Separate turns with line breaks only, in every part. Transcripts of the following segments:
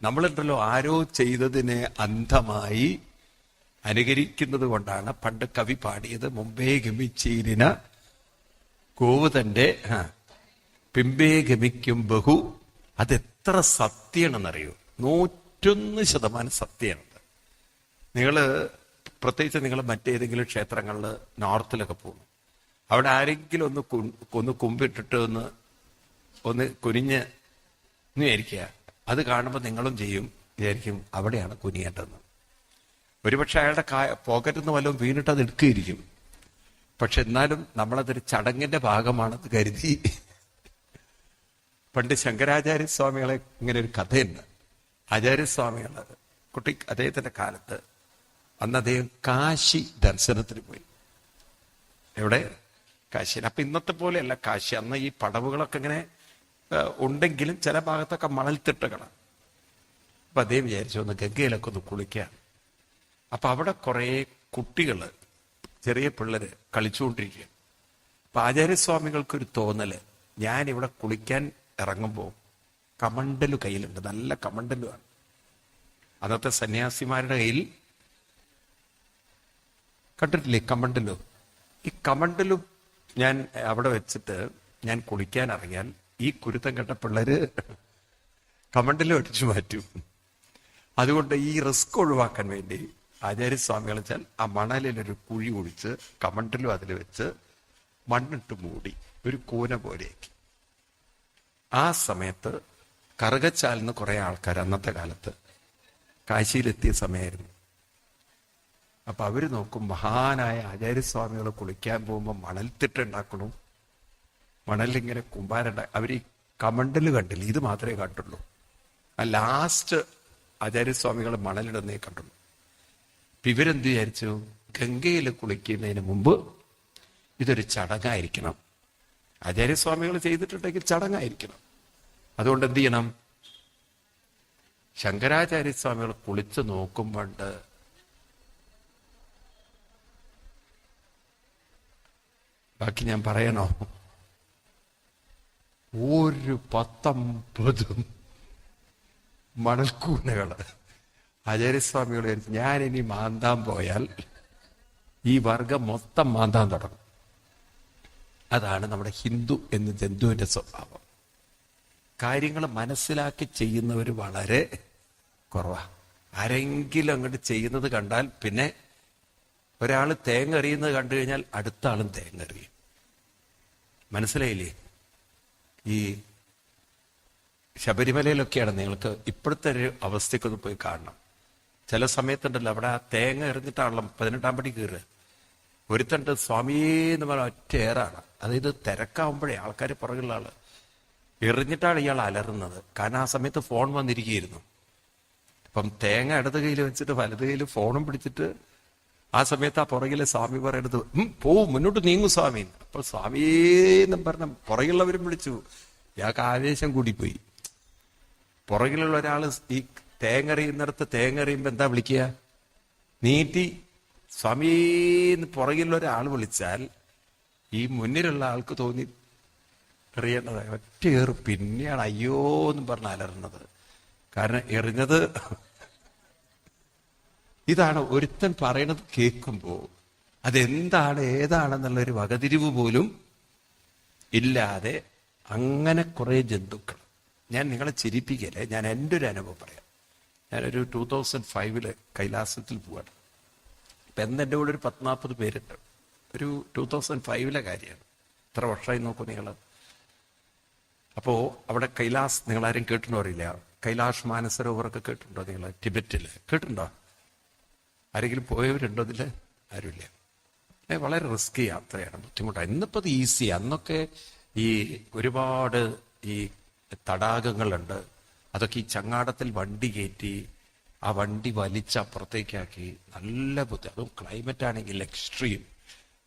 നമ്മളുണ്ടല്ലോ ആരോ ചെയ്തതിനെ അന്ധമായി അനുകരിക്കുന്നത് കൊണ്ടാണ് പണ്ട് കവി പാടിയത്, മുമ്പേ ഗമിച്ചീരിന കോവുതന്റെ പിമ്പേ ഗമിക്കും ബഹു. അതെത്ര സത്യമാണെന്നറിയോ? 101% സത്യമാണ്. നിങ്ങള് പ്രത്യേകിച്ച് നിങ്ങൾ മറ്റേതെങ്കിലും ക്ഷേത്രങ്ങളിൽ നോർത്തിലൊക്കെ പോകും, അവിടെ ആരെങ്കിലും ഒന്ന് കുമ്പിട്ടിട്ട് ഒന്ന് കുനിഞ്ഞ് വിചാരിക്കുക. അത് കാണുമ്പോൾ നിങ്ങളും വിചാരിക്കും അവിടെയാണ് കുനിയേണ്ടതെന്ന്. ഒരുപക്ഷെ അയാളുടെ പോക്കറ്റിൽ നിന്ന് വല്ലതും വീണിട്ട് അത് എടുക്കുകയായിരിക്കും. പക്ഷെ എന്നാലും നമ്മളതൊരു ചടങ്ങിന്റെ ഭാഗമാണെന്ന് കരുതി. പണ്ട് ശങ്കരാചാര്യസ്വാമികളെ ഇങ്ങനെ ഒരു കഥയുണ്ട്. ആചാര്യസ്വാമികൾ അദ്ദേഹത്തിന്റെ കാലത്ത് അന്ന് അദ്ദേഹം കാശി ദർശനത്തിന് പോയി. എവിടെ? കാശിയിൽ. അപ്പൊ ഇന്നത്തെ പോലെയല്ല കാശി. അന്ന് ഈ പടവുകളൊക്കെ ഇങ്ങനെ ഉണ്ടെങ്കിലും ചില ഭാഗത്തൊക്കെ മണൽത്തിട്ടകളാണ്. അപ്പൊ അദ്ദേഹം വിചാരിച്ചു ഒന്ന് ഗംഗയിലൊക്കെ ഒന്ന് കുളിക്കാൻ. അപ്പൊ അവിടെ കുറെ കുട്ടികള്, ചെറിയ പിള്ളേര് കളിച്ചുകൊണ്ടിരിക്കുക. അപ്പൊ ആചാര്യസ്വാമികൾക്കൊരു തോന്നല്, ഞാൻ ഇവിടെ കുളിക്കാൻ ഇറങ്ങുമ്പോൾ കമണ്ടലു കയ്യിലുണ്ട്, നല്ല കമണ്ടലുമാണ്. അന്നത്തെ സന്യാസിമാരുടെ കയ്യിൽ കണ്ടിട്ടില്ലേ കമണ്ടലു? ഈ കമണ്ടലു ഞാൻ അവിടെ വെച്ചിട്ട് ഞാൻ കുളിക്കാൻ ഇറങ്ങിയാൽ ഈ കുരുത്തം കെട്ട പിള്ളേര് കമണ്ടലു അടിച്ചു മാറ്റും. അതുകൊണ്ട് ഈ റിസ്ക് ഒഴിവാക്കാൻ വേണ്ടി ആചാര്യസ്വാമികൾ വെച്ചാൽ ആ മണലിലൊരു കുഴി ഒഴിച്ച് കമണ്ടലും അതിൽ വെച്ച് മണ്ണിട്ട് മൂടി ഒരു കൂന പോലെയാക്കി. ആ സമയത്ത് കറുകച്ചാലിന്ന് കുറെ ആൾക്കാർ അന്നത്തെ കാലത്ത് കാശിയിലെത്തിയ സമയമായിരുന്നു. അപ്പൊ അവര് നോക്കും, മഹാനായ ആചാര്യസ്വാമികൾ കുളിക്കാൻ പോകുമ്പോൾ മണൽത്തിട്ടുണ്ടാക്കണു, മണലിങ്ങനെ അവര് ഈ കമണ്ടല് കണ്ടില്ല, ഇത് മാത്രമേ കണ്ടുള്ളൂ. ആ ലാസ്റ്റ് ആചാര്യസ്വാമികൾ മണലിടുന്നേ കണ്ടുള്ളൂ. ഇവരെന്ത് വിചാരിച്ചു? ഗംഗയിൽ കുളിക്കുന്നതിന് മുമ്പ് ഇതൊരു ചടങ്ങായിരിക്കണം. ആചാര്യസ്വാമികൾ ചെയ്തിട്ടുണ്ടെങ്കിൽ ചടങ്ങായിരിക്കണം. അതുകൊണ്ട് എന്ത് ചെയ്യണം? ശങ്കരാചാര്യസ്വാമികൾ കുളിച്ച് നോക്കുമ്പോണ്ട് ബാക്കി ഞാൻ പറയണോ? ഒരു 19 മണൽക്കൂനകള്. ആചാര്യസ്വാമികൾ ഞാനിനി മാന്താൻ പോയാൽ ഈ വർഗം മൊത്തം മാന്താൻ തുടങ്ങും. അതാണ് നമ്മുടെ ഹിന്ദു എന്ന ജന്തുവിന്റെ സ്വഭാവം. കാര്യങ്ങൾ മനസ്സിലാക്കി ചെയ്യുന്നവർ വളരെ കുറവാ. ആരെങ്കിലും അങ്ങോട്ട് ചെയ്യുന്നത് കണ്ടാൽ പിന്നെ ഒരാൾ തേങ്ങ എറിയുന്നത് കണ്ടു കഴിഞ്ഞാൽ അടുത്ത ആളും തേങ്ങ എറിയും. മനസ്സിലായില്ലേ? ഈ ശബരിമലയിലൊക്കെയാണ് നിങ്ങൾക്ക് ഇപ്പോഴത്തെ ഒരു അവസ്ഥയ്ക്കൊന്ന് പോയി കാണണം. ചില സമയത്തുണ്ടല്ലോ അവിടെ ആ തേങ്ങ എറിഞ്ഞിട്ടാണല്ലോ 18-ാം പടി കയറുക. ഒരുത്തണ്ട് സ്വാമിയെന്ന് പറഞ്ഞ ഒറ്റ ഏറാണ്. അതായത് തിരക്കാവുമ്പോഴേ ആൾക്കാർ പുറകുള്ള ആള് എറിഞ്ഞിട്ടാണ് ഇയാൾ അലറുന്നത്. കാരണം ആ സമയത്ത് ഫോൺ വന്നിരിക്കുകയായിരുന്നു. അപ്പം തേങ്ങ ഇടത് കയ്യിൽ വെച്ചിട്ട് വലത് കയ്യിൽ ഫോണും പിടിച്ചിട്ട് ആ സമയത്ത് ആ പുറകിലെ സ്വാമി പറയണത് പോവും, മുന്നോട്ട് നീങ്ങും സ്വാമി. അപ്പൊ സ്വാമിയെന്നും പറഞ്ഞ പുറകിലുള്ളവരും വിളിച്ചു. ഇയാൾക്ക് ആവേശം കൂടിപ്പോയി. പുറകിലുള്ള ഒരാള് ഈ തേങ്ങ എറിയുന്നിടത്ത് തേങ്ങ എറിയുമ്പോ എന്താ വിളിക്കുക? നീട്ടി സ്വാമിന്ന് പുറകിലുള്ള ഒരാൾ വിളിച്ചാൽ ഈ മുന്നിലുള്ള ആൾക്ക് തോന്നി എറിയേണ്ടത് ഒറ്റയേറ് പിന്നെയാണ് അയ്യോ എന്നും പറഞ്ഞ് അലറുന്നത്. കാരണം എറിഞ്ഞത് ഇതാണ്. ഒരുത്തൻ പറയണത് കേൾക്കുമ്പോ അതെന്താണ് ഏതാണെന്നുള്ളൊരു വകതിരിവ് പോലും ഇല്ലാതെ അങ്ങനെ കുറെ ജന്തുക്കൾ. ഞാൻ നിങ്ങളെ ചിരിപ്പിക്കല്ലേ, ഞാൻ എൻ്റെ ഒരു അനുഭവം പറയാം. ഞാനൊരു 2005 കൈലാസത്തിൽ പോവാണ്. അപ്പൊ എൻ്റെ കൂടെ ഒരു 40 പേരുണ്ട്. ഒരു 2005 കാര്യമാണ്. എത്ര വർഷമായി നോക്കൂ നിങ്ങൾ. അപ്പോ അവിടെ കൈലാസ്, നിങ്ങളാരും കേട്ടിട്ടുണ്ടോ അറിയില്ല, കൈലാഷ് മാനസരോവറൊക്കെ കേട്ടിട്ടുണ്ടോ നിങ്ങൾ? ടിബറ്റില് കേട്ടിട്ടുണ്ടോ? ആരെങ്കിലും പോയവരുണ്ടോ അതില്? ആരുമില്ല. വളരെ റിസ്കി യാത്രയാണ്, ബുദ്ധിമുട്ടാണ്. ഇന്നിപ്പോ അത് ഈസി. അന്നൊക്കെ ഈ ഒരുപാട് ഈ തടാകങ്ങളുണ്ട്. അതൊക്കെ ഈ ചങ്ങാടത്തിൽ വണ്ടി കയറ്റി ആ വണ്ടി വലിച്ച് അപ്പുറത്തേക്കാക്കി നല്ല അതും ക്ലൈമറ്റ് ആണെങ്കിൽ എക്സ്ട്രീം.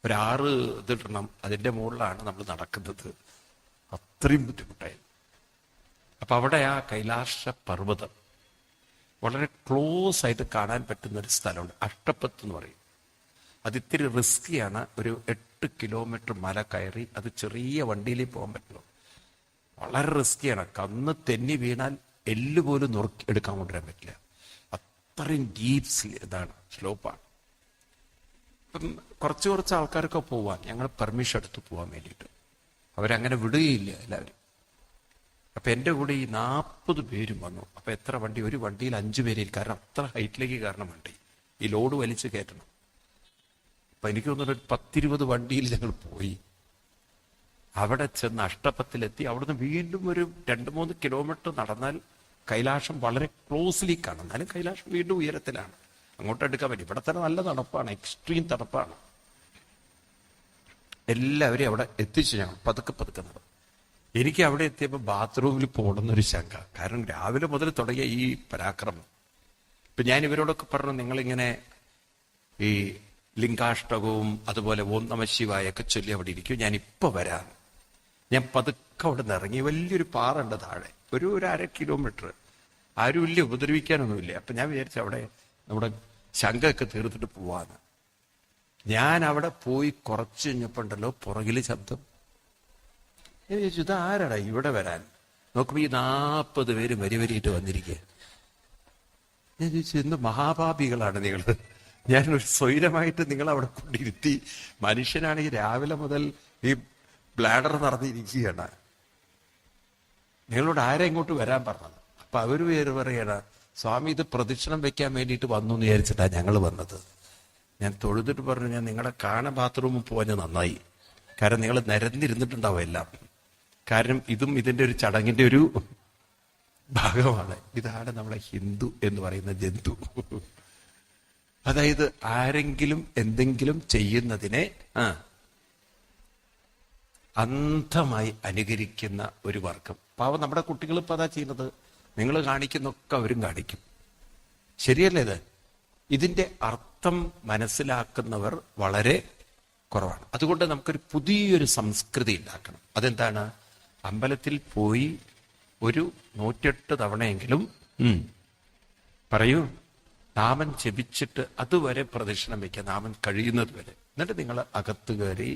6 ഇതിടണം, അതിന്റെ മുകളിലാണ് നമ്മൾ നടക്കുന്നത്. അത്രയും ബുദ്ധിമുട്ടായി. അപ്പൊ അവിടെ ആ കൈലാസ പർവ്വതം വളരെ ക്ലോസ് ആയിട്ട് കാണാൻ പറ്റുന്ന ഒരു സ്ഥലമുണ്ട്, അഷ്ടപ്പത്ത് എന്ന് പറയും. അത് ഇത്തിരി റിസ്കിയാണ്. ഒരു 8 കിലോമീറ്റർ മല കയറി അത് ചെറിയ വണ്ടിയിലേ പോകാൻ പറ്റുള്ളൂ. വളരെ റിസ്കിയാണ്. കന്ന് തെന്നി വീണാൽ എല്ല് പോലും നുറുക്കി എടുക്കാൻ കൊണ്ടുവരാൻ പറ്റില്ല. അത്രയും ഡീപ്സ് ഇതാണ്, സ്ലോപ്പാണ്. ഇപ്പം കുറച്ച് ആൾക്കാരൊക്കെ പോവാൻ ഞങ്ങൾ പെർമിഷൻ എടുത്ത് പോകാൻ വേണ്ടിയിട്ട് അവരങ്ങനെ വിടുകയില്ല എല്ലാവരും. അപ്പൊ എൻ്റെ കൂടെ ഈ 40 പേരും വന്നു. അപ്പൊ എത്ര വണ്ടി? ഒരു വണ്ടിയിൽ 5 പേരിൽ, കാരണം അത്ര ഹൈറ്റിലേക്ക് കാരണം വണ്ടി ഈ ലോഡ് വലിച്ച് കയറ്റണം. അപ്പൊ എനിക്ക് തോന്നുന്നു ഒരു 10-20 വണ്ടിയിൽ ഞങ്ങൾ പോയി. അവിടെ ചെന്ന് അഷ്ടപ്പത്തിലെത്തി. അവിടുന്ന് വീണ്ടും ഒരു 2-3 കിലോമീറ്റർ നടന്നാൽ കൈലാസം വളരെ ക്ലോസ്ലി കാണും. എന്നാലും കൈലാസം വീണ്ടും ഉയരത്തിലാണ്, അങ്ങോട്ട് എടുക്കാൻ പറ്റും. ഇവിടെ തന്നെ നല്ല തണുപ്പാണ്, എക്സ്ട്രീം തണുപ്പാണ്. എല്ലാവരെയും അവിടെ എത്തിച്ചു ഞങ്ങൾ പതുക്കെ നടന്നു. എനിക്ക് അവിടെ എത്തിയപ്പോൾ ബാത്റൂമിൽ പോകണമെന്നൊരു ശങ്ക. കാരണം രാവിലെ മുതൽ തുടങ്ങിയ ഈ പരാക്രമം. ഇപ്പൊ ഞാൻ ഇവരോടൊക്കെ പറഞ്ഞു, നിങ്ങളിങ്ങനെ ഈ ലിംഗാഷ്ടകവും അതുപോലെ ഓം നമഃ ശിവായൊക്കെ ചൊല്ലി അവിടെ ഇരിക്കും, ഞാൻ ഇപ്പൊ വരാം. ഞാൻ പതുക്കെ അവിടെ നിന്ന് ഇറങ്ങി. വലിയൊരു പാറുണ്ട് താഴെ, ഒരു 1/2 കിലോമീറ്റർ. ആരും ഇല്ല, ഉപദ്രവിക്കാനൊന്നുമില്ല. അപ്പൊ ഞാൻ വിചാരിച്ചു അവിടെ നമ്മുടെ ശങ്കൊക്കെ തീർത്തിട്ട് പോവാന്ന്. ഞാൻ അവിടെ പോയി കുറച്ച് കഴിഞ്ഞപ്പോണ്ടല്ലോ പുറകില് ശബ്ദം. ഞാൻ ചോദിച്ചു, ഇത് ആരാടാ ഇവിടെ വരാൻ? നോക്കുമ്പോ ഈ 40 പേര് വരിയിട്ട് വന്നിരിക്കുക. ഞാൻ ചോദിച്ചു, എന്ത് മഹാപാപികളാണ് നിങ്ങൾ? ഞാനൊരു സ്വൈരമായിട്ട് നിങ്ങൾ അവിടെ കൊണ്ടിരുത്തി. മനുഷ്യനാണെങ്കിൽ രാവിലെ മുതൽ ഈ ബ്ലാഡർ നടന്നിരിക്കുകയാണ്. നിങ്ങളോട് ആരെ ഇങ്ങോട്ട് വരാൻ പറഞ്ഞത്? അപ്പൊ അവര് പേര് പറയണ, സ്വാമി ഇത് പ്രദക്ഷിണം വെക്കാൻ വേണ്ടിയിട്ട് വന്നു എന്ന് വിചാരിച്ചിട്ടാ ഞങ്ങൾ വന്നത്. ഞാൻ തൊഴുതിട്ട് പറഞ്ഞു, ഞാൻ നിങ്ങളെ കാണാൻ ബാത്റൂമിൽ പോകാൻ നന്നായി. കാരണം നിങ്ങൾ നിരന്നിരുന്നിട്ടുണ്ടാവും എല്ലാം. കാരണം ഇതും ഇതിന്റെ ഒരു ചടങ്ങിന്റെ ഒരു ഭാഗമാണ്. ഇതാണ് നമ്മളെ ഹിന്ദു എന്ന് പറയുന്ന ജന്തു. അതായത് ആരെങ്കിലും എന്തെങ്കിലും ചെയ്യുന്നതിനെ അന്ധമായി അനുകരിക്കുന്ന ഒരു വർഗം. പാവം നമ്മുടെ കുട്ടികൾ ഇപ്പൊ അതാ ചെയ്യുന്നത്. നിങ്ങൾ കാണിക്കുന്നൊക്കെ അവരും കാണിക്കും. ശരിയല്ലേ ഇത്? ഇതിന്റെ അർത്ഥം മനസ്സിലാക്കുന്നവർ വളരെ കുറവാണ്. അതുകൊണ്ട് നമുക്കൊരു പുതിയൊരു സംസ്കൃതി ഉണ്ടാക്കണം. അതെന്താണ്? അമ്പലത്തിൽ പോയി ഒരു 108 തവണയെങ്കിലും പറയൂ, നാമം ജപിച്ചിട്ട് അതുവരെ പ്രദക്ഷിണം വയ്ക്കുക, നാമം കഴിയുന്നത് വരെ. എന്നിട്ട് നിങ്ങൾ അകത്ത് കയറി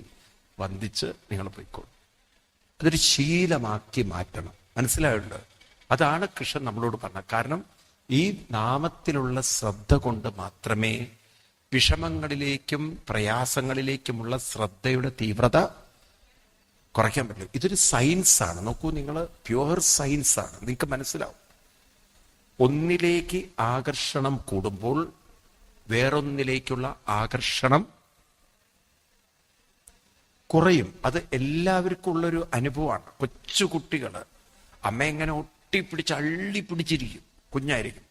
വന്ദിച്ച് നിങ്ങൾ പോയിക്കോളും. അതൊരു ശീലമാക്കി മാറ്റണം. മനസ്സിലായുണ്ട്? അതാണ് കൃഷ്ണൻ നമ്മളോട് പറഞ്ഞത്. കാരണം ഈ നാമത്തിലുള്ള ശ്രദ്ധ കൊണ്ട് മാത്രമേ വിഷമങ്ങളിലേക്കും പ്രയാസങ്ങളിലേക്കുമുള്ള ശ്രദ്ധയുടെ തീവ്രത കുറയ്ക്കാൻ പറ്റില്ല. ഇതൊരു സയൻസാണ്. നോക്കൂ, നിങ്ങൾ പ്യുവർ സയൻസാണ്. നിങ്ങൾക്ക് മനസ്സിലാവും. ഒന്നിലേക്ക് ആകർഷണം കൂടുമ്പോൾ വേറൊന്നിലേക്കുള്ള ആകർഷണം കുറയും. അത് എല്ലാവർക്കും ഉള്ളൊരു അനുഭവമാണ്. കൊച്ചുകുട്ടികള് അമ്മ എങ്ങനെ ഒട്ടിപ്പിടിച്ച് അള്ളിപ്പിടിച്ചിരിക്കും, കുഞ്ഞായിരിക്കും.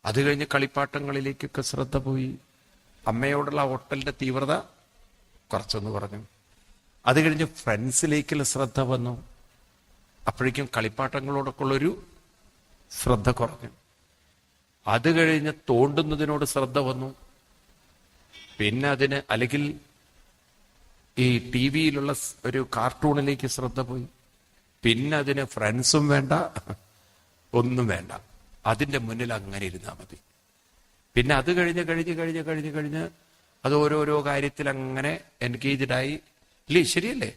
അത് കഴിഞ്ഞ് കളിപ്പാട്ടങ്ങളിലേക്കൊക്കെ ശ്രദ്ധ പോയി. അമ്മയോടുള്ള ഒട്ടലിന്റെ തീവ്രത കുറച്ചൊന്ന് കുറഞ്ഞു. അത് കഴിഞ്ഞ് ഫ്രണ്ട്സിലേക്കുള്ള ശ്രദ്ധ വന്നു. അപ്പോഴേക്കും കളിപ്പാട്ടങ്ങളോടൊക്കെ ഉള്ളൊരു ശ്രദ്ധ കുറഞ്ഞു. അത് കഴിഞ്ഞ് തോണ്ടുന്നതിനോട് ശ്രദ്ധ വന്നു. പിന്നെ അതിന് അല്ലെങ്കിൽ ഈ ടി വിയിലുള്ള ഒരു കാർട്ടൂണിലേക്ക് ശ്രദ്ധ പോയി. പിന്നെ അതിന് ഫ്രണ്ട്സും വേണ്ട, ഒന്നും വേണ്ട. അതിന്റെ മുന്നിൽ അങ്ങനെ ഇരുന്നാൽ മതി. പിന്നെ അത് കഴിഞ്ഞ് അത് ഓരോരോ കാര്യത്തിൽ അങ്ങനെ എൻഗേജ്ഡായി. ഇല്ലേ? ശരിയല്ലേ?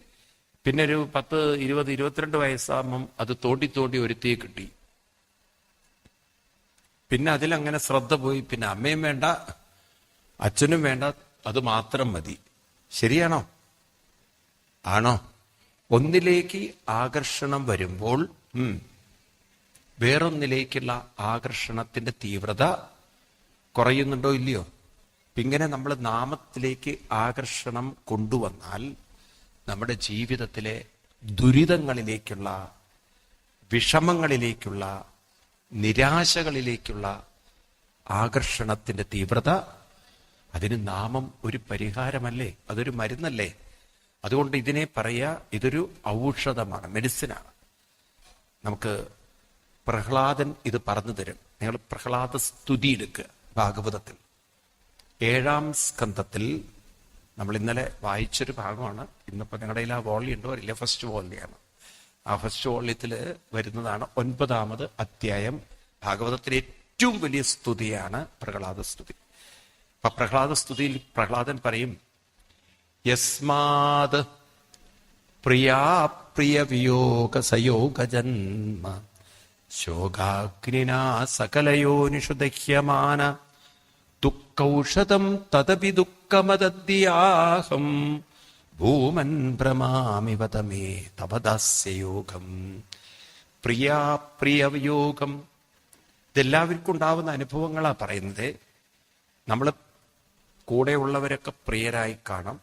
പിന്നെ ഒരു 10, 20, 22 വയസ്സാകുമ്പം അത് തോണ്ടി ഒരുത്തിയെ കിട്ടി. പിന്നെ അതിലങ്ങനെ ശ്രദ്ധ പോയി. പിന്നെ അമ്മയും വേണ്ട, അച്ഛനും വേണ്ട, അത് മാത്രം മതി. ശരിയാണോ? ആണോ? ഒന്നിലേക്ക് ആകർഷണം വരുമ്പോൾ വേറൊന്നിലേക്കുള്ള ആകർഷണത്തിന്റെ തീവ്രത കുറയുന്നുണ്ടോ ഇല്ലയോ? ഇങ്ങനെ നമ്മൾ നാമത്തിലേക്ക് ആകർഷണം കൊണ്ടുവന്നാൽ നമ്മുടെ ജീവിതത്തിലെ ദുരിതങ്ങളിലേക്കുള്ള, വിഷമങ്ങളിലേക്കുള്ള, നിരാശകളിലേക്കുള്ള ആകർഷണത്തിന്റെ തീവ്രത, അതിന് നാമം ഒരു പരിഹാരമല്ലേ? അതൊരു മരുന്നല്ലേ? അതുകൊണ്ട് ഇതിനെ പറയാ, ഇതൊരു ഔഷധമാണ്, മെഡിസിനാണ്. നമുക്ക് പ്രഹ്ലാദൻ ഇത് പറഞ്ഞു തരും. നിങ്ങൾ പ്രഹ്ലാദ സ്തുതി എടുക്കുക. ഭാഗവതത്തിൽ 7-ാം സ്കന്ധത്തിൽ നമ്മൾ ഇന്നലെ വായിച്ചൊരു ഭാഗമാണ്. ഇന്നിപ്പോ നിങ്ങളുടെ കയ്യിൽ ആ വോള്യം ഉണ്ടോ അറിയില്ല, ഫസ്റ്റ് വോള്യാണ്. ആ ഫസ്റ്റ് വോള്യത്തിൽ വരുന്നതാണ് 9-ാമത് അധ്യായം. ഭാഗവതത്തിലെ ഏറ്റവും വലിയ സ്തുതിയാണ് പ്രഹ്ലാദ സ്തുതി. അപ്പൊ പ്രഹ്ലാദ സ്തുതിയിൽ പ്രഹ്ലാദൻ പറയും, യസ്മാത് പ്രിയ വിയോഗ സയോഗ ജന്മ ശോകാഗ്നിനാ സകലയോനിഷു ദഹ്യമാന ദുഃഖൌഷധം തദപി ദുഃഖമദദ്യാഹം ഭൂമൻ ഭ്രമാമിവ തമേ തപദാസ്യയോഗം. പ്രിയവിയോഗം, ഇതെല്ലാവർക്കും ഉണ്ടാവുന്ന അനുഭവങ്ങളാ പറയുന്നത്. നമ്മൾ കൂടെയുള്ളവരൊക്കെ പ്രിയരായി കാണാം.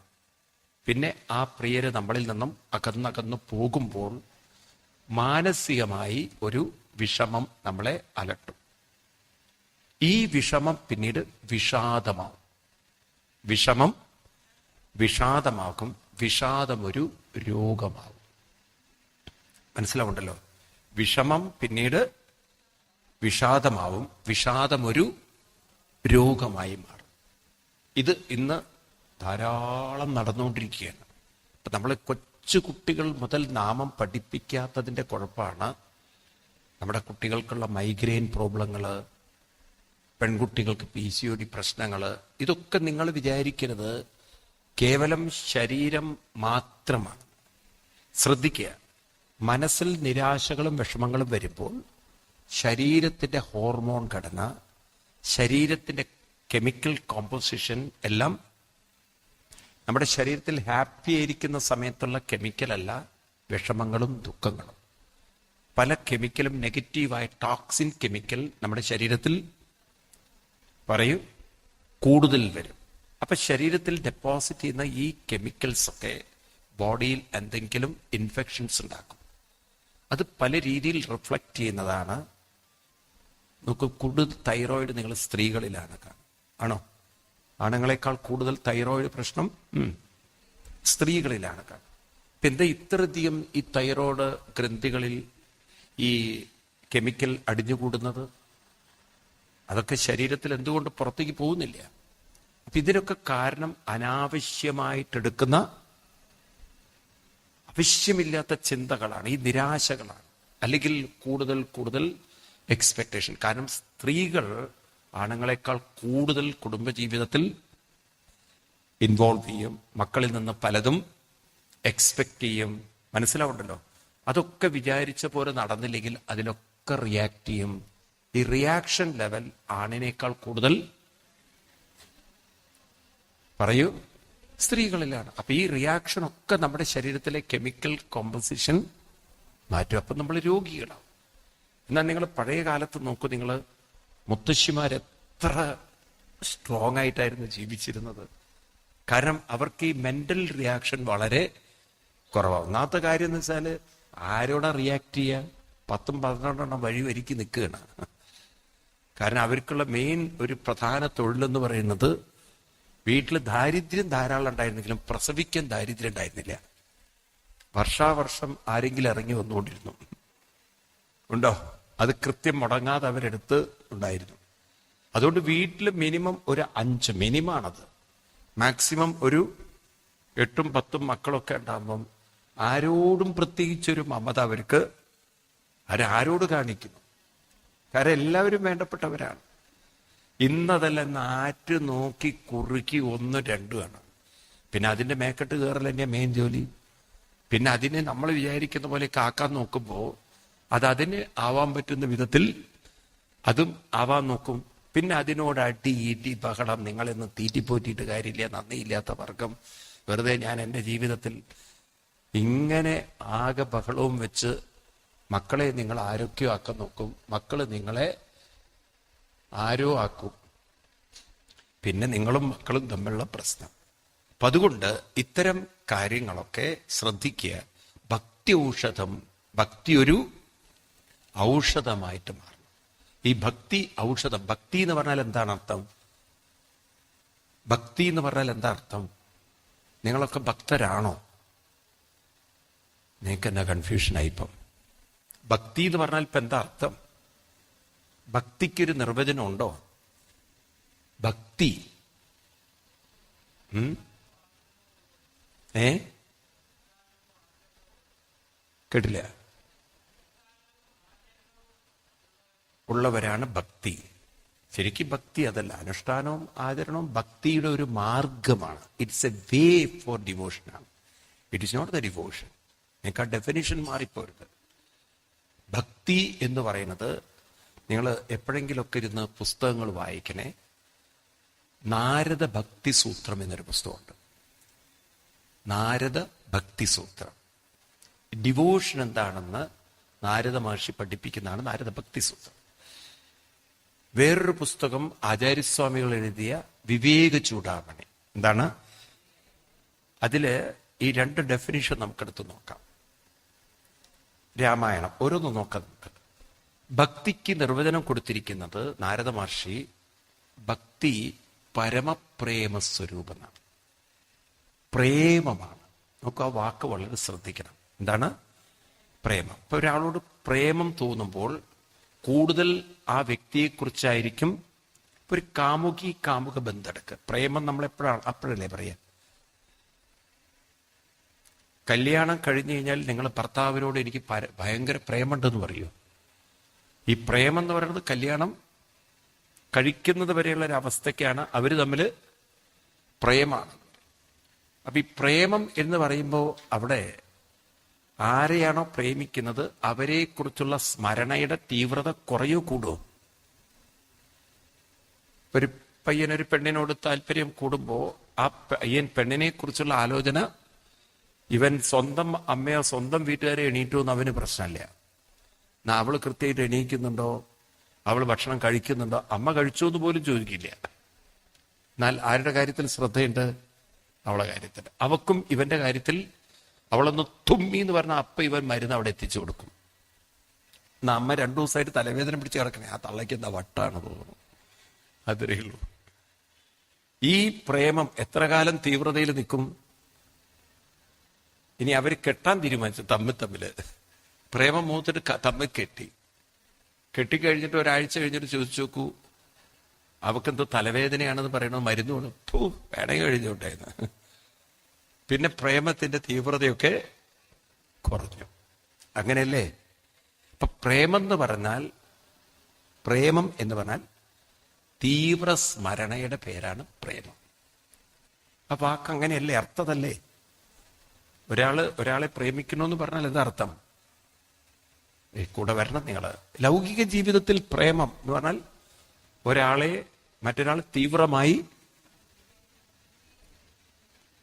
പിന്നെ ആ പ്രിയര് നമ്മളിൽ നിന്നും അകന്നകന്ന് പോകുമ്പോൾ മാനസികമായി ഒരു വിഷമം നമ്മളെ അലട്ടും. ഈ വിഷമം പിന്നീട് വിഷാദമാവും. വിഷമം വിഷാദമാകും. വിഷാദം ഒരു രോഗമാകും. മനസ്സിലാവുണ്ടല്ലോ? വിഷമം പിന്നീട് വിഷാദമാവും. വിഷാദം ഒരു രോഗമായി മാറും. ഇത് ഇന്ന് ധാരാളം നടന്നുകൊണ്ടിരിക്കുകയാണ്. ഇപ്പൊ നമ്മൾ കൊച്ചു കുട്ടികൾ മുതൽ നാമം പഠിപ്പിക്കാത്തതിന്റെ കുഴപ്പമാണ്. നമ്മുടെ കുട്ടികൾക്കുള്ള മൈഗ്രെയിൻ പ്രോബ്ലങ്ങള്, പെൺകുട്ടികൾക്ക് PCOD പ്രശ്നങ്ങള്, ഇതൊക്കെ നിങ്ങൾ വിചാരിക്കരുത് കേവലം ശരീരം മാത്രമാണ്. ശ്രദ്ധിക്കുക, മനസ്സിൽ നിരാശകളും വിഷമങ്ങളും വരുമ്പോൾ ശരീരത്തിന്റെ ഹോർമോൺ ഘടന, ശരീരത്തിന്റെ കെമിക്കൽ കോമ്പോസിഷൻ എല്ലാം നമ്മുടെ ശരീരത്തിൽ ഹാപ്പി ആയിരിക്കുന്ന സമയത്തുള്ള കെമിക്കൽ അല്ല വിഷമങ്ങളും ദുഃഖങ്ങളും. പല കെമിക്കലും നെഗറ്റീവായ ടോക്സിൻ കെമിക്കൽ നമ്മുടെ ശരീരത്തിൽ കൂടുതൽ വരും. അപ്പൊ ശരീരത്തിൽ ഡെപ്പോസിറ്റ് ചെയ്യുന്ന ഈ കെമിക്കൽസ് ഒക്കെ ബോഡിയിൽ എന്തെങ്കിലും ഇൻഫെക്ഷൻസ് ഉണ്ടാക്കും. അത് പല രീതിയിൽ റിഫ്ലക്റ്റ് ചെയ്യുന്നതാണ്. നമുക്ക് കൂടുതൽ തൈറോയിഡ് നിങ്ങൾ സ്ത്രീകളിലാണ് കാണും. ആണോ? ആണുങ്ങളെക്കാൾ കൂടുതൽ തൈറോയിഡ് പ്രശ്നം സ്ത്രീകളിലാണ് കാണും. ഇപ്പൊ എന്താ ഇത്രയധികം ഈ തൈറോയ്ഡ് ഗ്രന്ഥികളിൽ ഈ കെമിക്കൽ അടിഞ്ഞുകൂടുന്നത്? അതൊക്കെ ശരീരത്തിൽ എന്തുകൊണ്ട് പുറത്തേക്ക് പോകുന്നില്ല? അപ്പൊ ഇതിനൊക്കെ കാരണം അനാവശ്യമായിട്ടെടുക്കുന്ന ആവശ്യമില്ലാത്ത ചിന്തകളാണ്, ഈ നിരാശകളാണ്, അല്ലെങ്കിൽ കൂടുതൽ എക്സ്പെക്ടേഷൻ. കാരണം സ്ത്രീകൾ ആണുങ്ങളെക്കാൾ കൂടുതൽ കുടുംബജീവിതത്തിൽ ഇൻവോൾവ് ചെയ്യും. മക്കളിൽ നിന്ന് പലതും എക്സ്പെക്ട് ചെയ്യും. മനസ്സിലാവുണ്ടല്ലോ? അതൊക്കെ വിചാരിച്ച പോലെ നടന്നില്ലെങ്കിൽ അതിലൊക്കെ റിയാക്ട് ചെയ്യും. ഈ റിയാക്ഷൻ ലെവൽ ആണിനേക്കാൾ കൂടുതൽ സ്ത്രീകളിലാണ്. അപ്പൊ ഈ റിയാക്ഷൻ ഒക്കെ നമ്മുടെ ശരീരത്തിലെ കെമിക്കൽ കോമ്പോസിഷൻ മാറ്റും. അപ്പൊ നമ്മൾ രോഗികളാവും. എന്നാൽ നിങ്ങൾ പഴയ കാലത്ത് നോക്കൂ, നിങ്ങൾ മുത്തശ്ശിമാരെത്ര സ്ട്രോങ് ആയിട്ടായിരുന്നു ജീവിച്ചിരുന്നത്. കാരണം അവർക്ക് ഈ മെന്റൽ റിയാക്ഷൻ വളരെ കുറവാണ്. ഒന്നാമത്തെ കാര്യം എന്ന് വെച്ചാൽ ആരോടാ റിയാക്ട് ചെയ്യാൻ? 10-12 വഴിക്ക് നിൽക്കുകയാണ്. കാരണം അവർക്കുള്ള മെയിൻ ഒരു പ്രധാന തൊഴിലെന്ന് പറയുന്നത്, വീട്ടിൽ ദാരിദ്ര്യം ധാരാളം ഉണ്ടായിരുന്നെങ്കിലും പ്രസവിക്കാൻ ദാരിദ്ര്യം ഉണ്ടായിരുന്നില്ല. വർഷാവർഷം ആരെങ്കിലും ഇറങ്ങി വന്നുകൊണ്ടിരുന്നു. ഉണ്ടോ? അത് കൃത്യം മുടങ്ങാതെ അവരെടുത്ത് ഉണ്ടായിരുന്നു. അതുകൊണ്ട് വീട്ടിൽ മിനിമം ഒരു 5, മിനിമാണത്, മാക്സിമം ഒരു 8-10 മക്കളൊക്കെ ഉണ്ടാകുമ്പം ആരോടും പ്രത്യേകിച്ചൊരു മമത അവർക്ക് ആരോട് കാണിക്കുന്നു. കാരണം എല്ലാവരും വേണ്ടപ്പെട്ടവരാണ്. ഇന്നതല്ല, നാറ്റ് നോക്കി കുറുക്കി 1-2 ആണ്. പിന്നെ അതിന്റെ മേക്കെട്ട് കയറൽ തന്നെയാ മെയിൻ ജോലി. പിന്നെ അതിനെ നമ്മൾ വിചാരിക്കുന്ന പോലെ കാക്കാൻ നോക്കുമ്പോൾ അതിന് ആവാൻ പറ്റുന്ന വിധത്തിൽ അതും ആവാൻ നോക്കും. പിന്നെ അതിനോട് അടി ഇടി ബഹളം. നിങ്ങളിന്ന് തീറ്റിപ്പോറ്റിയിട്ട് കാര്യമില്ല, നന്ദിയില്ലാത്ത വർഗം. വെറുതെ ഞാൻ എൻ്റെ ജീവിതത്തിൽ ഇങ്ങനെ ആകെ ബഹളവും വെച്ച് മക്കളെ നിങ്ങൾ ആരോഗ്യം ആക്കാൻ നോക്കും. മക്കള് നിങ്ങളെ ആരോ ആക്കും. പിന്നെ നിങ്ങളും മക്കളും തമ്മിലുള്ള പ്രശ്നം. അപ്പൊ അതുകൊണ്ട് ഇത്തരം കാര്യങ്ങളൊക്കെ ശ്രദ്ധിക്കുക. ഭക്തി ഒരു ഔഷധമായിട്ട് മാറും. ഈ ഭക്തി ഔഷധം. ഭക്തി എന്ന് പറഞ്ഞാൽ എന്താണ് അർത്ഥം? ഭക്തി എന്ന് പറഞ്ഞാൽ എന്താ അർത്ഥം? നിങ്ങളൊക്കെ ഭക്തരാണോ? നിങ്ങൾക്ക് എന്നാ കൺഫ്യൂഷനായിപ്പം. ഭക്തി എന്ന് പറഞ്ഞാൽ ഇപ്പൊ എന്താ അർത്ഥം? ഭക്തിക്കൊരു നിർവചനം ഉണ്ടോ? ഭക്തി കേട്ടില്ല? ഉള്ളവരാണ് ഭക്തി. ശരിക്കും ഭക്തി അതല്ല. അനുഷ്ഠാനവും ആചരണവും ഭക്തിയുടെ ഒരു മാർഗമാണ്. It's a way for devotion ആണ്. It is not the devotion. നിങ്ങൾക്ക് ആ ഡെഫിനിഷൻ മാറിപ്പോരുത്. ഭക്തി എന്ന് പറയുന്നത്, നിങ്ങൾ എപ്പോഴെങ്കിലുമൊക്കെ ഇരുന്ന് പുസ്തകങ്ങൾ വായിക്കണേ. നാരദ ഭക്തി സൂത്രം എന്നൊരു പുസ്തകമുണ്ട്. നാരദ ഭക്തി സൂത്രം. ഡിവോഷൻ എന്താണെന്ന് നാരദ മഹർഷി പഠിപ്പിക്കുന്നതാണ് നാരദ ഭക്തി സൂത്രം. വേറൊരു പുസ്തകം ആചാര്യസ്വാമികൾ എഴുതിയ വിവേക ചൂടാമണി. എന്താണ് അതില് ഈ രണ്ട് ഡെഫിനിഷൻ നമുക്കെടുത്ത് നോക്കാം. രാമായണം ഓരോന്ന് നോക്കാം നമുക്ക്. ഭക്തിക്ക് നിർവചനം കൊടുത്തിരിക്കുന്നത് നാരദ മഹർഷി ഭക്തി പരമപ്രേമ സ്വരൂപമാണ്, പ്രേമമാണ്. നമുക്ക് ആ വാക്ക് വളരെ ശ്രദ്ധിക്കണം. എന്താണ് പ്രേമം? ഇപ്പൊ ഒരാളോട് പ്രേമം തോന്നുമ്പോൾ കൂടുതൽ ആ വ്യക്തിയെക്കുറിച്ചായിരിക്കും. ഒരു കാമുകി കാമുക ബന്ധമെടുക്കുക. പ്രേമം നമ്മൾ അപ്പോഴല്ലേ പറയാ. കല്യാണം കഴിഞ്ഞു കഴിഞ്ഞാൽ നിങ്ങൾ ഭർത്താവിനോട് എനിക്ക് ഭയങ്കര പ്രേമുണ്ടെന്ന് പറയൂ. ഈ പ്രേമം എന്ന് പറയുന്നത് കല്യാണം കഴിക്കുന്നത് വരെയുള്ള ഒരു അവസ്ഥയ്ക്കാണ് അവർ തമ്മിൽ പ്രേമാണ്. അപ്പൊ ഈ പ്രേമം എന്ന് പറയുമ്പോൾ അവിടെ ആരെയാണോ പ്രേമിക്കുന്നത് അവരെ കുറിച്ചുള്ള സ്മരണയുടെ തീവ്രത കുറയോ കൂടുമോ? ഒരു പയ്യനൊരു പെണ്ണിനോട് താല്പര്യം കൂടുമ്പോ ആ പയ്യൻ പെണ്ണിനെ കുറിച്ചുള്ള ആലോചന, ഇവൻ സ്വന്തം അമ്മയോ സ്വന്തം വീട്ടുകാരെ എണീറ്റോ എന്ന് അവന് പ്രശ്നമില്ല. അവള് കൃത്യമായിട്ട് എണീക്കുന്നുണ്ടോ, അവൾ ഭക്ഷണം കഴിക്കുന്നുണ്ടോ, അമ്മ കഴിച്ചോ എന്ന് പോലും ചോദിക്കില്ല. എന്നാൽ ആരുടെ കാര്യത്തിൽ ശ്രദ്ധയുണ്ട്? അവളെ കാര്യത്തിൽ. അവക്കും ഇവന്റെ കാര്യത്തിൽ അവളൊന്ന് തുമ്മി എന്ന് പറഞ്ഞാൽ അപ്പ ഇവൻ മരുന്ന് അവിടെ എത്തിച്ചു കൊടുക്കും. എന്നാ അമ്മ 2 ദിവസമായിട്ട് തലവേദന പിടിച്ച് കിടക്കണേ, ആ തള്ളയ്ക്ക് എന്താ വട്ടാണ് തോന്നുന്നു. അതേ ഉള്ളൂ. ഈ പ്രേമം എത്ര കാലം തീവ്രതയിൽ നിൽക്കും? ഇനി അവർ കെട്ടാൻ തീരുമാനിച്ചു തമ്മില് പ്രേമം മൂത്തിട്ട് തമ്മിൽ കെട്ടിക്കഴിഞ്ഞിട്ട് ഒരാഴ്ച കഴിഞ്ഞിട്ട് ചോദിച്ചു നോക്കൂ, അവക്കെന്തോ തലവേദനയാണെന്ന് പറയണോ, മരുന്ന് വേണം, വേണമെങ്കിൽ കഴിഞ്ഞോട്ടേന്ന്. പിന്നെ പ്രേമത്തിന്റെ തീവ്രതയൊക്കെ കുറഞ്ഞു. അങ്ങനെയല്ലേ? ഇപ്പൊ പ്രേമം എന്ന് പറഞ്ഞാൽ തീവ്ര സ്മരണയുടെ പേരാണ് പ്രേമം. ആ വാക്ക് അങ്ങനെയല്ലേ, അർത്ഥതല്ലേ? ഒരാളെ പ്രേമിക്കണമെന്ന് പറഞ്ഞാൽ എന്താ അർത്ഥം? കൂടെ വരണം നിങ്ങള്. ലൗകിക ജീവിതത്തിൽ പ്രേമം എന്ന് പറഞ്ഞാൽ മറ്റൊരാൾ തീവ്രമായി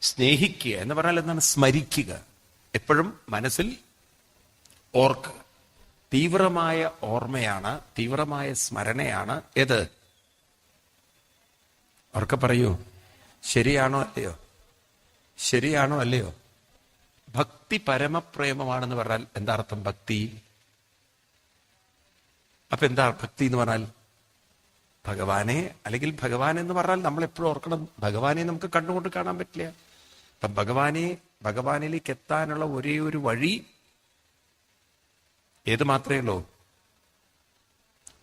സ്നേഹിക്കുക എന്ന് പറഞ്ഞാൽ എന്താണ്? സ്മരിക്കുക, എപ്പോഴും മനസ്സിൽ ഓർക്കുക. തീവ്രമായ ഓർമ്മയാണ്, തീവ്രമായ സ്മരണയാണ് ഏത്? അവർക്ക് പറയൂ, ശരിയാണോ അല്ലയോ? ഭക്തി പരമപ്രേമമാണെന്ന് പറഞ്ഞാൽ എന്താ അർത്ഥം? ഭക്തി. അപ്പൊ എന്താ ഭക്തി എന്ന് പറഞ്ഞാൽ? ഭഗവാനെ, അല്ലെങ്കിൽ ഭഗവാൻ എന്ന് പറഞ്ഞാൽ നമ്മൾ എപ്പോഴും ഓർക്കണം, ഭഗവാനെ നമുക്ക് കണ്ണുകൊണ്ട് കാണാൻ പറ്റില്ല. അപ്പൊ ഭഗവാനിലേക്ക് എത്താനുള്ള ഒരേ ഒരു വഴി ഏത് മാത്രമേ ഉള്ളൂ?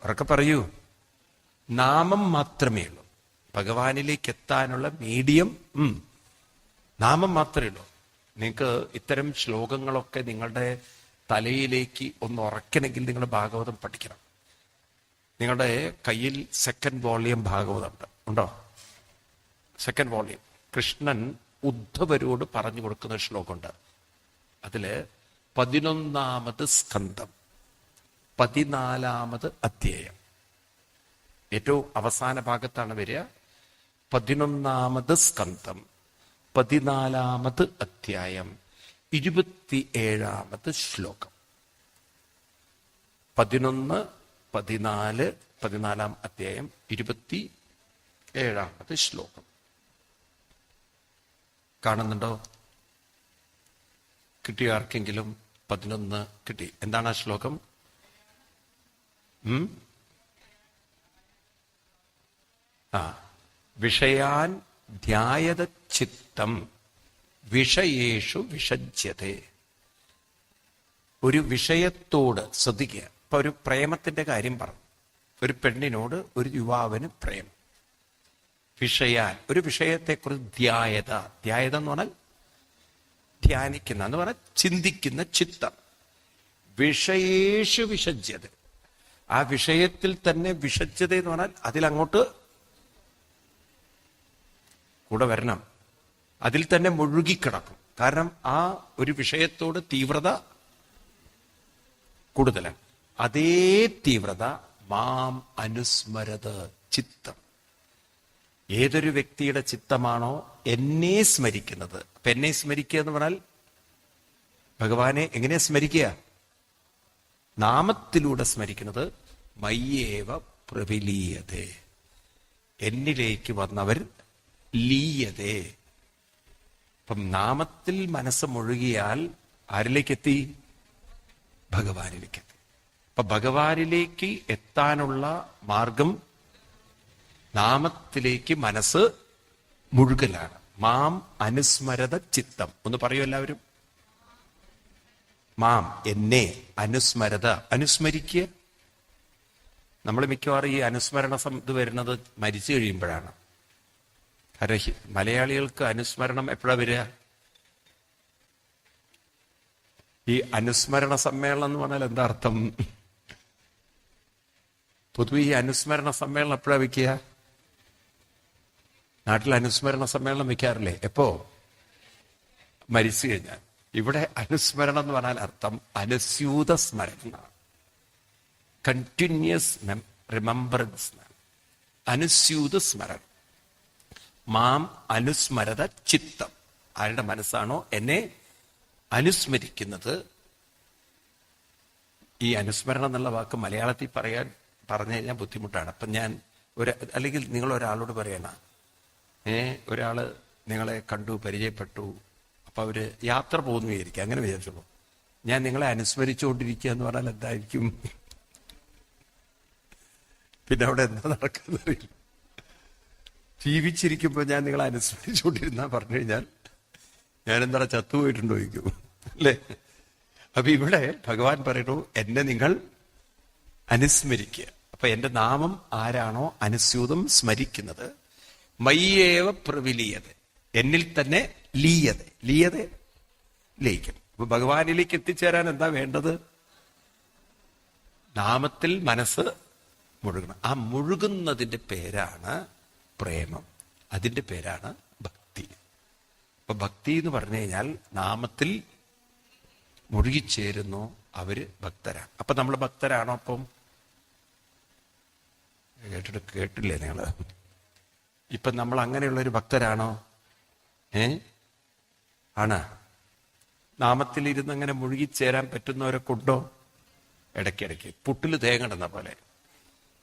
ഉറക്കെ പറയൂ, നാമം മാത്രമേ ഉള്ളൂ. ഭഗവാനിലേക്ക് എത്താനുള്ള മീഡിയം നാമം മാത്രമേ ഉള്ളൂ. നിങ്ങൾക്ക് ഇത്തരം ശ്ലോകങ്ങളൊക്കെ നിങ്ങളുടെ തലയിലേക്ക് ഒന്ന് ഉറക്കണമെങ്കിൽ നിങ്ങൾ ഭാഗവതം പഠിക്കണം. നിങ്ങളുടെ കയ്യിൽ 2nd വോളിയം ഭാഗവതം ഉണ്ടോ? 2nd volume. കൃഷ്ണൻ ഉദ്ധവരോട് പറഞ്ഞു കൊടുക്കുന്ന ശ്ലോകമുണ്ട്. അതില് 11ാമത് സ്കന്ധം 14ാമത് അധ്യായം, ഏറ്റവും അവസാന ഭാഗത്താണ് വരിക. 11ാമത് സ്കന്ധം 14ാമത് അധ്യായം 27ാമത് ശ്ലോകം. 11, 14, 14ാം അധ്യായം 27ാമത് ശ്ലോകം. കാണുന്നുണ്ടോ? കിട്ടിയോ ആർക്കെങ്കിലും? 11 കിട്ടി. എന്താണ് ആ ശ്ലോകം? വിഷയാൻ ധ്യായത ചിത്തം വിഷയേഷു വിഷജ്യതേ. ഒരു വിഷയത്തോട് ശ്രദ്ധിക്കുക. ഇപ്പൊ ഒരു പ്രേമത്തിന്റെ കാര്യം പറഞ്ഞു. ഒരു പെണ്ണിനോട് ഒരു യുവാവിന് പ്രേമം. വിഷയാൻ, ഒരു വിഷയത്തെക്കുറിച്ച് ധ്യായത എന്ന് പറഞ്ഞാൽ ധ്യാനിക്കുന്ന എന്ന് പറഞ്ഞാൽ ചിന്തിക്കുന്ന ചിത്തം. വിഷയേഷു വിഷജ്യത, ആ വിഷയത്തിൽ തന്നെ വിഷജ്യത എന്ന് പറഞ്ഞാൽ അതിലങ്ങോട്ട് കൂടെ വരണം, അതിൽ തന്നെ മുഴുകിക്കിടക്കും. കാരണം ആ ഒരു വിഷയത്തോട് തീവ്രത കൂടുതലാണ്. അതേ തീവ്രത മാം അനുസ്മരത് ചിത്തം. ഏതൊരു വ്യക്തിയുടെ ചിത്തമാണോ എന്നെ സ്മരിക്കുന്നത്, അപ്പൊ എന്നെ സ്മരിക്കുക എന്ന് പറഞ്ഞാൽ ഭഗവാനെ എങ്ങനെ സ്മരിക്കുക? നാമത്തിലൂടെ സ്മരിക്കുന്നത്. മയ്യേവ പ്രവിലീയതേ, എന്നിലേക്ക് വന്നവർ ലീയതേ. അപ്പം നാമത്തിൽ മനസ്സ് മുഴുകിയാൽ ആരിലേക്കെത്തി? ഭഗവാനിലേക്കെത്തി. അപ്പൊ ഭഗവാനിലേക്ക് എത്താനുള്ള മാർഗം നാമത്തിലേക്ക് മനസ്സ് മുഴുകലാണ്. മാം അനുസ്മരത ചിത്തം. ഒന്ന് പറയൂ എല്ലാവരും. മാം എന്നെ, അനുസ്മരത അനുസ്മരിക്കുക. നമ്മൾ മിക്കവാറും ഈ അനുസ്മരണ ഇത് വരുന്നത് മരിച്ചു കഴിയുമ്പോഴാണ്. മലയാളികൾക്ക് അനുസ്മരണം എപ്പോഴാ വരിക? ഈ അനുസ്മരണ സമ്മേളനം എന്ന് പറഞ്ഞാൽ എന്താ അർത്ഥം? പൊതുവെ ഈ അനുസ്മരണ സമ്മേളനം എപ്പോഴാ വെക്കുക? നാട്ടിൽ അനുസ്മരണ സമ്മേളനം വെക്കാറില്ലേ? എപ്പോ? മരിച്ചു കഴിഞ്ഞാൽ. ഇവിടെ അനുസ്മരണം എന്ന് പറഞ്ഞാൽ അർത്ഥം അനുസ്യൂത സ്മരണം, കണ്ടിന്യൂസ് റിമംബറൻസ്, അനുസ്യൂത സ്മരണം. മാം അനുസ്മരത ചിത്തം. ആരുടെ മനസ്സാണോ എന്നെ അനുസ്മരിക്കുന്നത്. ഈ അനുസ്മരണം എന്നുള്ള വാക്ക് മലയാളത്തിൽ പറഞ്ഞു കഴിഞ്ഞാൽ ബുദ്ധിമുട്ടാണ്. അപ്പം ഞാൻ അല്ലെങ്കിൽ നിങ്ങൾ ഒരാളോട് പറയണ, ഒരാള് നിങ്ങളെ കണ്ടു, പരിചയപ്പെട്ടു, അപ്പൊ അവര് യാത്ര പോകുന്നു വിചാരിക്കുക, അങ്ങനെ വിചാരിച്ചോളൂ. ഞാൻ നിങ്ങളെ അനുസ്മരിച്ചുകൊണ്ടിരിക്കുക എന്ന് പറഞ്ഞാൽ എന്തായിരിക്കും? പിന്നെ അവിടെ എന്താ നടക്കുന്നറിയില്ല. ജീവിച്ചിരിക്കുമ്പോൾ ഞാൻ നിങ്ങളെ അനുസ്മരിച്ചുകൊണ്ടിരുന്ന പറഞ്ഞു കഴിഞ്ഞാൽ ഞാൻ എന്താ ചത്തുപോയിട്ടുണ്ടോ ചോദിക്കും, അല്ലേ? അപ്പൊ ഇവിടെ ഭഗവാൻ പറയുന്നു, എന്നെ നിങ്ങൾ അനുസ്മരിക്കുക. അപ്പൊ എന്റെ നാമം ആരാണോ അനുസ്യൂതം സ്മരിക്കുന്നത്, മയ്യേവ പ്രവിലീയത, എന്നിൽ തന്നെ ലീയത. ലീയത ലയിക്കും. അപ്പൊ ഭഗവാനിലേക്ക് എത്തിച്ചേരാൻ എന്താ വേണ്ടത്? നാമത്തിൽ മനസ്സ് മുഴുകണം. ആ മുഴുകുന്നതിന്റെ പേരാണ് പ്രേമം, അതിന്റെ പേരാണ് ഭക്തി. അപ്പൊ ഭക്തി എന്ന് പറഞ്ഞു കഴിഞ്ഞാൽ നാമത്തിൽ മുഴുകിച്ചേരുന്നു, അവര് ഭക്തരാണ്. അപ്പൊ നമ്മൾ ഭക്തരാണോ? അപ്പം കേട്ടില്ലേ നിങ്ങള്? ഇപ്പൊ നമ്മൾ അങ്ങനെയുള്ളൊരു ഭക്തരാണോ? ആണ്. നാമത്തിലിരുന്ന് അങ്ങനെ മുഴുകിച്ചേരാൻ പറ്റുന്നവരൊക്കെ ഉണ്ടോ? ഇടയ്ക്കിടയ്ക്ക് പുട്ടിൽ തേങ്ങടുന്ന പോലെ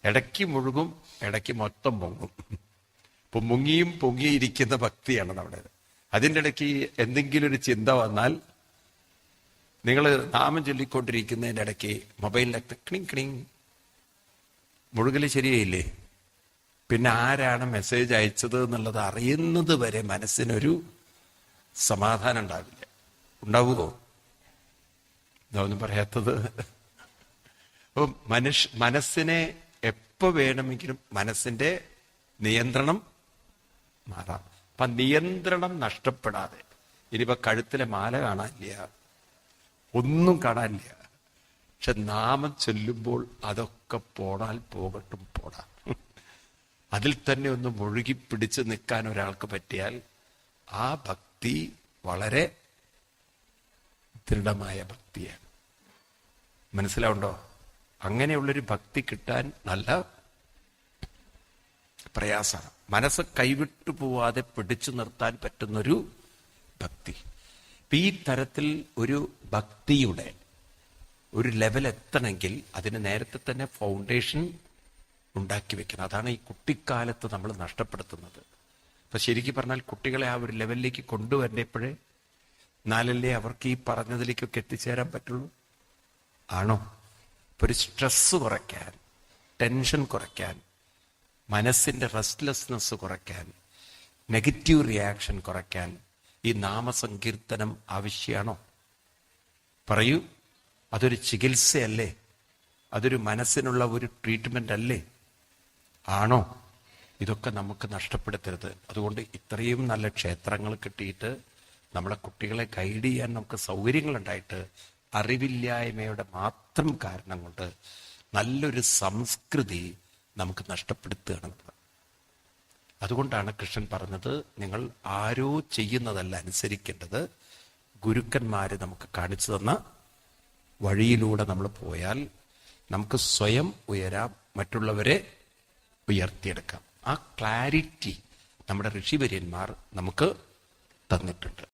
ഇടയ്ക്ക് മുഴുകും, ഇടയ്ക്ക് മൊത്തം പൊങ്ങും. ഇപ്പൊ മുങ്ങിയും പൊങ്ങിയിരിക്കുന്ന ഭക്തിയാണ് നമ്മുടെ. അതിൻ്റെ ഇടയ്ക്ക് എന്തെങ്കിലും ഒരു ചിന്ത വന്നാൽ, നിങ്ങൾ നാമം ചൊല്ലിക്കൊണ്ടിരിക്കുന്നതിൻ്റെ ഇടയ്ക്ക് മൊബൈലിലൊക്കെ ക്ലിങ് ക്ലിങ് മുഴുകൽ ശരിയായില്ലേ? പിന്നെ ആരാണ് മെസ്സേജ് അയച്ചത് എന്നുള്ളത് അറിയുന്നത് വരെ മനസ്സിനൊരു സമാധാനം ഉണ്ടാവില്ല. ഉണ്ടാവുമോ? ഇതൊന്നും പറയാത്തത്. അപ്പൊ മനസ്സിനെ എപ്പോ വേണമെങ്കിലും മനസ്സിന്റെ നിയന്ത്രണം മാറാം. അപ്പൊ നിയന്ത്രണം നഷ്ടപ്പെടാതെ, ഇനിയിപ്പോ കഴുത്തിലെ മാല കാണാനില്ല, ഒന്നും കാണാനില്ല, പക്ഷെ നാമം ചൊല്ലുമ്പോൾ അതൊക്കെ പോടാൽ പോകട്ടും പോടാ. അതിൽ തന്നെ ഒന്ന് മുഴുകി പിടിച്ച് നിൽക്കാൻ ഒരാൾക്ക് പറ്റിയാൽ ആ ഭക്തി വളരെ ദൃഢമായ ഭക്തിയാണ്. മനസ്സിലാവുണ്ടോ? അങ്ങനെയുള്ളൊരു ഭക്തി കിട്ടാൻ നല്ല പ്രയാസമാണ്. മനസ്സ് കൈവിട്ടു പോവാതെ പിടിച്ചു നിർത്താൻ പറ്റുന്നൊരു ഭക്തി. ഈ തരത്തിൽ ഒരു ഭക്തിയുടെ ഒരു ലെവൽ എത്തണമെങ്കിൽ അതിന് നേരത്തെ തന്നെ ഫൗണ്ടേഷൻ ഉണ്ടാക്കി വെക്കണം. അതാണ് ഈ കുട്ടിക്കാലത്ത് നമ്മൾ നഷ്ടപ്പെടുത്തുന്നത്. അപ്പൊ ശരിക്കും പറഞ്ഞാൽ കുട്ടികളെ ആ ഒരു ലെവലിലേക്ക് കൊണ്ടുവരേണ്ടപ്പോഴേ, എന്നാലല്ലേ അവർക്ക് ഈ പറഞ്ഞതിലേക്കൊക്കെ എത്തിച്ചേരാൻ പറ്റുള്ളൂ. ആണോ? ഇപ്പൊ ഒരു സ്ട്രെസ് കുറയ്ക്കാൻ, ടെൻഷൻ കുറയ്ക്കാൻ, മനസ്സിന്റെ റെസ്റ്റ്ലെസ്നെസ് കുറയ്ക്കാൻ, നെഗറ്റീവ് റിയാക്ഷൻ കുറയ്ക്കാൻ ഈ നാമസങ്കീർത്തനം ആവശ്യമാണോ? പറയൂ. അതൊരു ചികിത്സയല്ലേ? അതൊരു മനസ്സിനുള്ള ഒരു ട്രീറ്റ്മെന്റ് അല്ലേ? ആണോ? ഇതൊക്കെ നമുക്ക് നഷ്ടപ്പെടുത്തരുത്. അതുകൊണ്ട് ഇത്രയും നല്ല ക്ഷേത്രങ്ങൾ കിട്ടിയിട്ട് നമ്മളെ കുട്ടികളെ ഗൈഡ് ചെയ്യാൻ നമുക്ക് സൗകര്യങ്ങളുണ്ടായിട്ട് അറിവില്ലായ്മയുടെ മാത്രം കാരണം കൊണ്ട് നല്ലൊരു സംസ്കൃതി നമുക്ക് നഷ്ടപ്പെടുത്തുകയാണ്. അതുകൊണ്ടാണ് കൃഷ്ണൻ പറഞ്ഞത്, നിങ്ങൾ ആരോ ചെയ്യുന്നതല്ല അനുസരിക്കേണ്ടത്, ഗുരുക്കന്മാര് നമുക്ക് കാണിച്ചു തന്ന വഴിയിലൂടെ നമ്മൾ പോയാൽ നമുക്ക് സ്വയം ഉയരാം, മറ്റുള്ളവരെ ഉയർത്തിയെടുക്കാം. ആ ക്ലാരിറ്റി നമ്മുടെ ഋഷിവര്യന്മാർ നമുക്ക് തന്നിട്ടുണ്ട്.